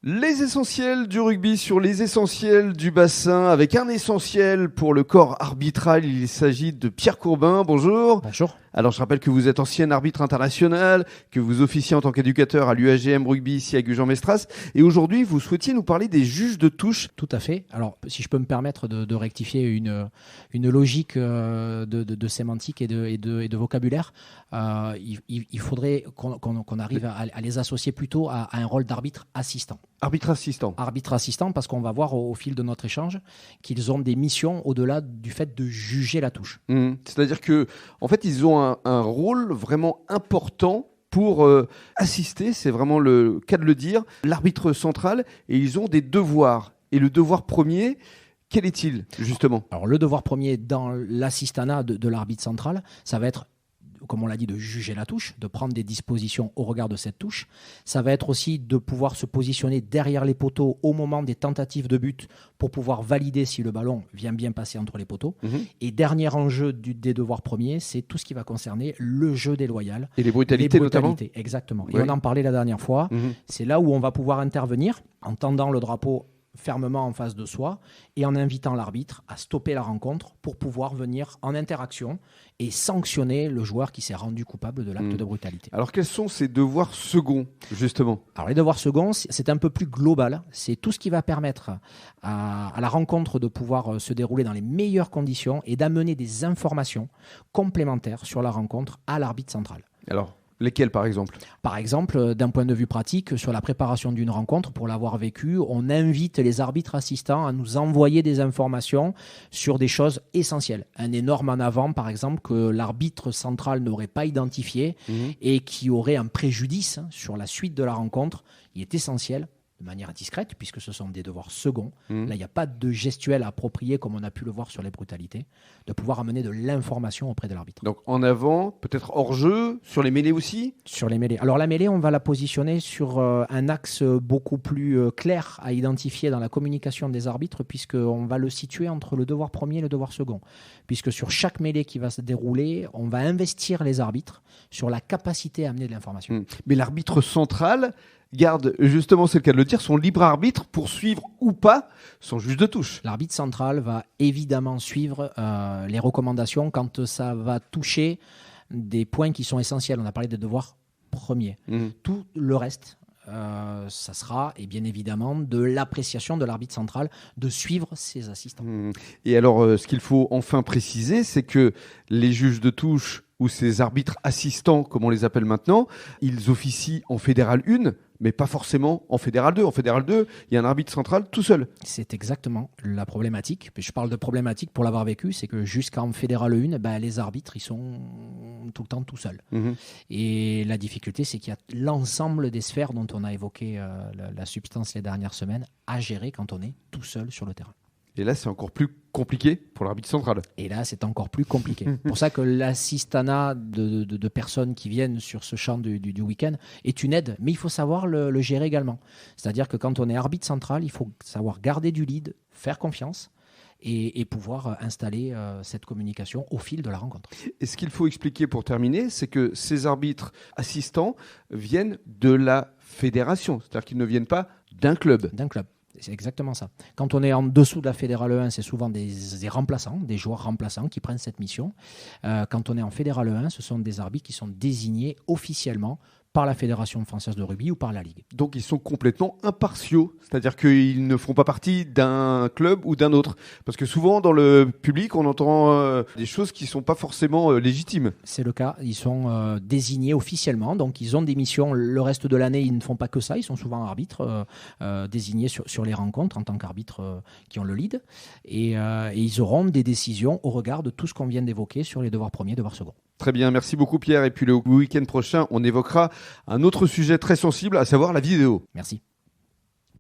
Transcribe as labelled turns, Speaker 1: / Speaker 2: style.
Speaker 1: Les essentiels du rugby sur les essentiels du bassin, avec un essentiel pour le corps arbitral. Il s'agit de Pierre Courbin. Bonjour.
Speaker 2: Bonjour.
Speaker 1: Alors, je rappelle que vous êtes ancien arbitre international, que vous officiez en tant qu'éducateur à l'UAGM Rugby ici à Gujan-Mestras. Et aujourd'hui, vous souhaitiez nous parler des juges de touche.
Speaker 2: Tout à fait. Alors, si je peux me permettre de rectifier une logique de sémantique et de vocabulaire, il faudrait qu'on arrive à les associer plutôt à un rôle d'arbitre assistant.
Speaker 1: Arbitre assistant.
Speaker 2: Arbitre assistant, parce qu'on va voir au fil de notre échange qu'ils ont des missions au-delà du fait de juger la touche.
Speaker 1: C'est-à-dire que, en fait, ils ont un rôle vraiment important pour assister, c'est vraiment le cas de le dire, l'arbitre central, et ils ont des devoirs. Et le devoir premier, quel est-il, justement ?
Speaker 2: Alors, le devoir premier dans l'assistanat de l'arbitre central, ça va être, comme on l'a dit, de juger la touche, de prendre des dispositions au regard de cette touche. Ça va être aussi de pouvoir se positionner derrière les poteaux au moment des tentatives de but pour pouvoir valider si le ballon vient bien passer entre les poteaux. Et dernier enjeu des devoirs premiers, c'est tout ce qui va concerner le jeu déloyal.
Speaker 1: Et les brutalités notamment.
Speaker 2: Exactement.
Speaker 1: Oui.
Speaker 2: Et on en parlait la dernière fois. C'est là où on va pouvoir intervenir en tendant le drapeau fermement en face de soi et en invitant l'arbitre à stopper la rencontre pour pouvoir venir en interaction et sanctionner le joueur qui s'est rendu coupable de l'acte de brutalité.
Speaker 1: Alors, quels sont ces devoirs seconds, justement ?
Speaker 2: Alors, les devoirs seconds, c'est un peu plus global. C'est tout ce qui va permettre à la rencontre de pouvoir se dérouler dans les meilleures conditions et d'amener des informations complémentaires sur la rencontre à l'arbitre central.
Speaker 1: Alors, lesquels, par exemple ?
Speaker 2: Par exemple, d'un point de vue pratique, sur la préparation d'une rencontre, pour l'avoir vécu, on invite les arbitres assistants à nous envoyer des informations sur des choses essentielles. Un énorme en avant, par exemple, que l'arbitre central n'aurait pas identifié et qui aurait un préjudice sur la suite de la rencontre. Il est essentiel, de manière discrète, puisque ce sont des devoirs seconds. Là, il n'y a pas de gestuelle appropriée, comme on a pu le voir sur les brutalités, de pouvoir amener de l'information auprès de l'arbitre.
Speaker 1: Donc en avant, peut-être hors jeu, sur les mêlées aussi ?
Speaker 2: Sur les mêlées. Alors la mêlée, on va la positionner sur un axe beaucoup plus clair à identifier dans la communication des arbitres, puisqu'on va le situer entre le devoir premier et le devoir second. Puisque sur chaque mêlée qui va se dérouler, on va investir les arbitres sur la capacité à amener de l'information.
Speaker 1: Mais l'arbitre central garde, justement, c'est le cas de le dire, son libre arbitre pour suivre ou pas son juge de touche.
Speaker 2: L'arbitre central va évidemment suivre les recommandations quand ça va toucher des points qui sont essentiels. On a parlé des devoirs premiers. Tout le reste, ça sera, et bien évidemment, de l'appréciation de l'arbitre central de suivre ses assistants.
Speaker 1: Et alors, ce qu'il faut enfin préciser, c'est que les juges de touche ou ces arbitres assistants, comme on les appelle maintenant, ils officient en Fédéral 1, mais pas forcément en Fédéral 2. En Fédéral 2, il y a un arbitre central tout seul.
Speaker 2: C'est exactement la problématique. Je parle de problématique pour l'avoir vécu, c'est que jusqu'en Fédéral 1, les arbitres, ils sont tout le temps tout seuls. Et la difficulté, c'est qu'il y a l'ensemble des sphères dont on a évoqué la substance les dernières semaines à gérer quand on est tout seul sur le terrain.
Speaker 1: Et là, c'est encore plus compliqué pour l'arbitre central.
Speaker 2: Et là, c'est encore plus compliqué. C'est pour ça que l'assistanat de personnes qui viennent sur ce champ du week-end est une aide, mais il faut savoir le gérer également. C'est-à-dire que quand on est arbitre central, il faut savoir garder du lead, faire confiance et pouvoir installer cette communication au fil de la rencontre.
Speaker 1: Et ce qu'il faut expliquer pour terminer, c'est que ces arbitres assistants viennent de la fédération. C'est-à-dire qu'ils ne viennent pas d'un club.
Speaker 2: D'un club. C'est exactement ça. Quand on est en dessous de la Fédérale 1, c'est souvent des remplaçants, des joueurs remplaçants qui prennent cette mission. Quand on est en Fédérale 1, ce sont des arbitres qui sont désignés officiellement par la Fédération française de rugby ou par la Ligue.
Speaker 1: Donc ils sont complètement impartiaux, c'est-à-dire qu'ils ne font pas partie d'un club ou d'un autre. Parce que souvent dans le public, on entend des choses qui ne sont pas forcément légitimes.
Speaker 2: C'est le cas, ils sont désignés officiellement, donc ils ont des missions. Le reste de l'année, ils ne font pas que ça, ils sont souvent arbitres, désignés sur les rencontres en tant qu'arbitres qui ont le lead. Et ils auront des décisions au regard de tout ce qu'on vient d'évoquer sur les devoirs premiers, devoirs seconds.
Speaker 1: Très bien, merci beaucoup Pierre. Et puis le week-end prochain, on évoquera un autre sujet très sensible, à savoir la vidéo.
Speaker 2: Merci.